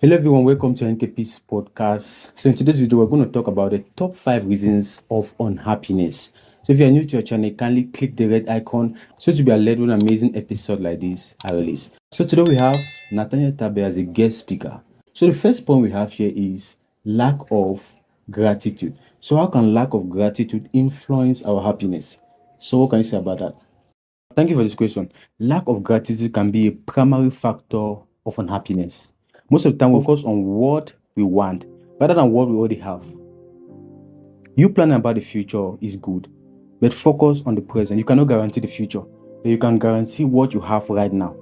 Hello everyone, welcome to NKP's podcast. So in today's video, we're going to talk about the top 5 reasons of unhappiness. So if you're new to your channel, kindly click the red icon so to be alert when an amazing episode like this I release. So today we have Nathaniel Tabe as a guest speaker. So the first point we have here is lack of gratitude. So how can lack of gratitude influence our happiness? So what can you say about that? Thank you for this question. Lack of gratitude can be a primary factor of unhappiness. Most of the time, we focus on what we want rather than what we already have. You planning about the future is good, but focus on the present. You cannot guarantee the future, but you can guarantee what you have right now.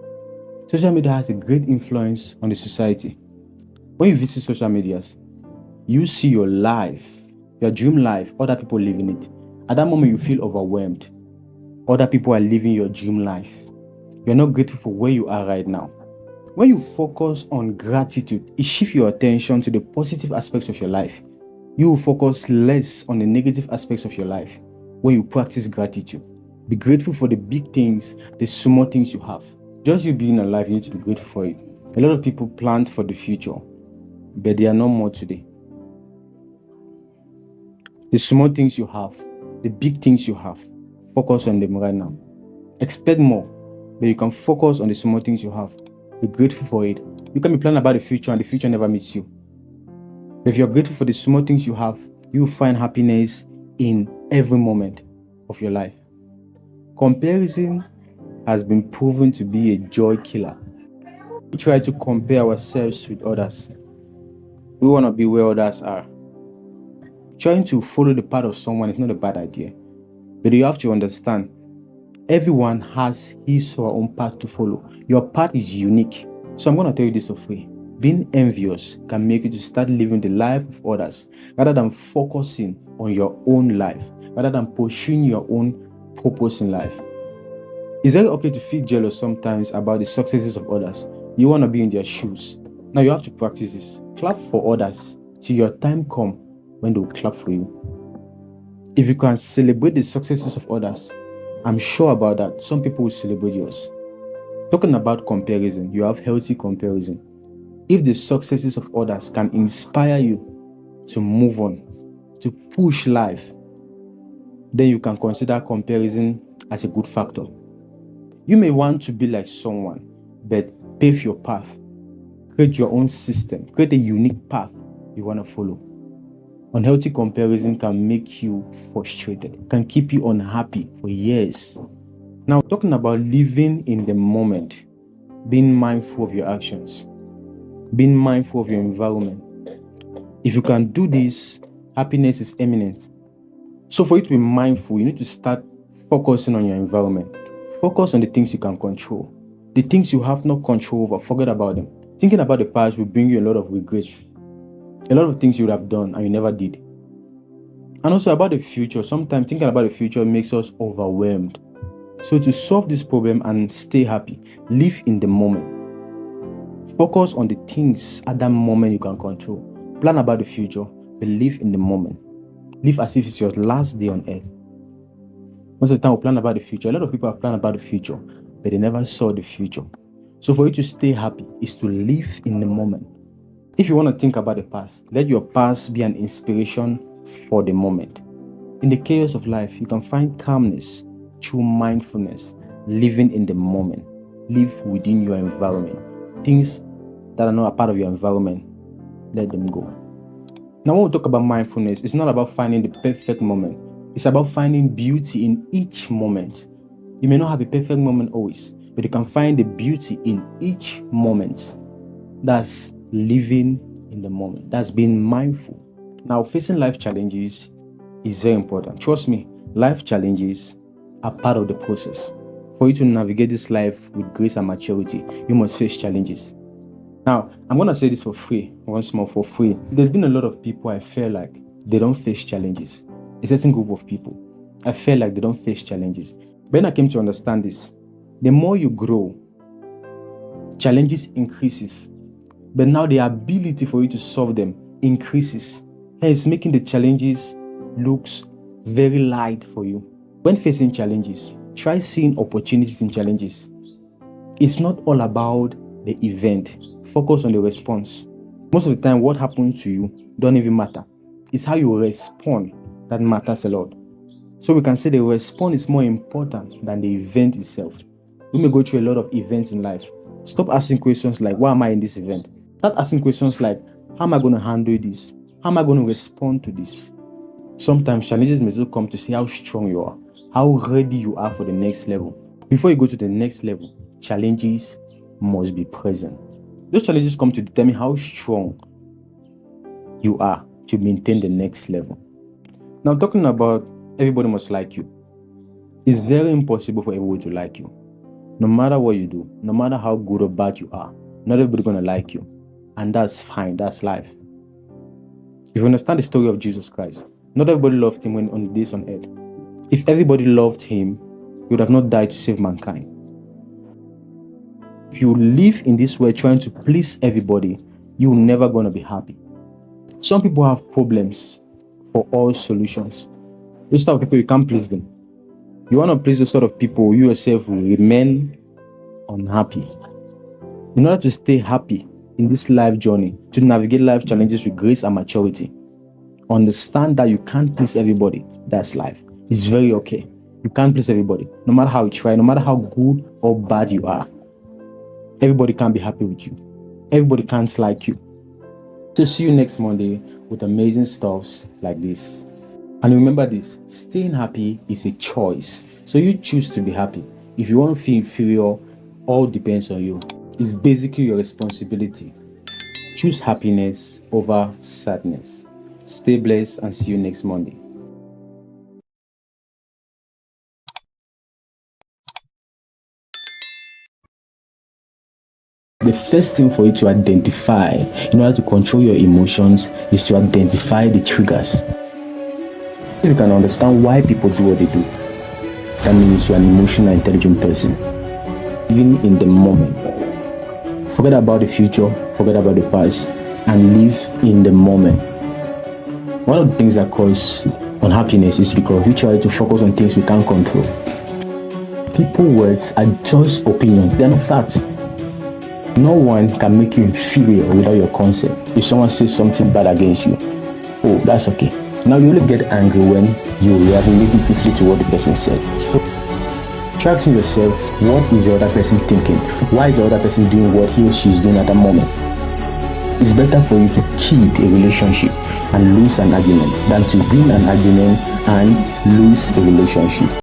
Social media has a great influence on the society. When you visit social medias, you see your life, your dream life, other people living it. At that moment, you feel overwhelmed. Other people are living your dream life. You're not grateful for where you are right now. When you focus on gratitude, it shifts your attention to the positive aspects of your life. You will focus less on the negative aspects of your life when you practice gratitude. Be grateful for the big things, the small things you have. Just you being alive, you need to be grateful for it. A lot of people plan for the future, but they are no more today. The small things you have, the big things you have, focus on them right now. Expect more, but you can focus on the small things you have. Be grateful for it. You can be planning about the future and the future never meets you. But if you're grateful for the small things you have, you will find happiness in every moment of your life. Comparison has been proven to be a joy killer. We try to compare ourselves with others. We want to be where others are. Trying to follow the path of someone is not a bad idea. But you have to understand, everyone has his or her own path to follow. Your path is unique. So I'm going to tell you this for free. Being envious can make you to start living the life of others rather than focusing on your own life, rather than pursuing your own purpose in life. It's very okay to feel jealous sometimes about the successes of others. You want to be in their shoes. Now you have to practice this. Clap for others till your time comes when they will clap for you. If you can celebrate the successes of others, I'm sure about that, some people will celebrate yours. Talking about comparison, you have healthy comparison. If the successes of others can inspire you to move on, to push life, then you can consider comparison as a good factor. You may want to be like someone, but pave your path. Create your own system. Create a unique path you want to follow. Unhealthy comparison can make you frustrated, can keep you unhappy for years. Now, talking about living in the moment, being mindful of your actions, being mindful of your environment. If you can do this, happiness is imminent. So for you to be mindful, you need to start focusing on your environment. Focus on the things you can control. The things you have no control over, forget about them. Thinking about the past will bring you a lot of regrets. A lot of things you would have done and you never did. And also about the future, sometimes thinking about the future makes us overwhelmed. So to solve this problem and stay happy, live in the moment. Focus on the things at that moment you can control. Plan about the future, but live in the moment. Live as if it's your last day on earth. Most of the time we plan about the future. A lot of people have planned about the future, but they never saw the future. So for you to stay happy is to live in the moment. If you want to think about the past, let your past be an inspiration for the moment. In the chaos of life, you can find calmness through mindfulness, living in the moment. Live within your environment. Things that are not a part of your environment, let them go. Now, when we talk about mindfulness, it's not about finding the perfect moment. It's about finding beauty in each moment. You may not have a perfect moment always, but you can find the beauty in each moment. That's living in the moment. That's being mindful. Now, facing life challenges is very important. Trust me, life challenges are part of the process. For you to navigate this life with grace and maturity, you must face challenges. Now, I'm going to say this for free, once more for free. There's been a lot of people I feel like they don't face challenges. A certain group of people, I feel like they don't face challenges. When I came to understand this, the more you grow, challenges increases. But now the ability for you to solve them increases. Hence, making the challenges looks very light for you. When facing challenges, try seeing opportunities in challenges. It's not all about the event. Focus on the response. Most of the time, what happens to you don't even matter. It's how you respond that matters a lot. So we can say the response is more important than the event itself. We may go through a lot of events in life. Stop asking questions like, why am I in this event? Start asking questions like, how am I going to handle this? How am I going to respond to this? Sometimes challenges may still come to see how strong you are, how ready you are for the next level. Before you go to the next level, challenges must be present. Those challenges come to determine how strong you are to maintain the next level. Now, talking about everybody must like you. It's very impossible for everyone to like you. No matter what you do, no matter how good or bad you are, not everybody's going to like you. And that's fine, that's life. If you understand the story of Jesus Christ, not everybody loved him when on the days on earth. If everybody loved him, he would have not died to save mankind. If you live in this way trying to please everybody, you're never going to be happy. Some people have problems for all solutions. Those type of people, you can't please them. You want to please those sort of people, you yourself will remain unhappy. In order to stay happy in this life journey, to navigate life challenges with grace and maturity, understand that you can't please everybody. That's life. It's very okay. You can't please everybody. No matter how you try, no matter how good or bad you are, everybody can't be happy with you. Everybody can't like you. So see you next Monday with amazing stuffs like this. And remember this, staying happy is a choice. So you choose to be happy. If you want to feel inferior, all depends on you. It's basically your responsibility. Choose happiness over sadness. Stay blessed and see you next Monday. The first thing for you to identify in order to control your emotions is to identify the triggers. If you can understand why people do what they do, that means you're an emotional, intelligent person. Living in the moment. Forget about the future, forget about the past, and live in the moment. One of the things that cause unhappiness is because we try to focus on things we can't control. People's words are just opinions, they're not facts. No one can make you inferior without your consent. If someone says something bad against you, oh, that's okay. Now you only get angry when you react negatively to what the person said. So try asking yourself, what is the other person thinking? Why is the other person doing what he or she is doing at that moment? It's better for you to keep a relationship and lose an argument than to win an argument and lose a relationship.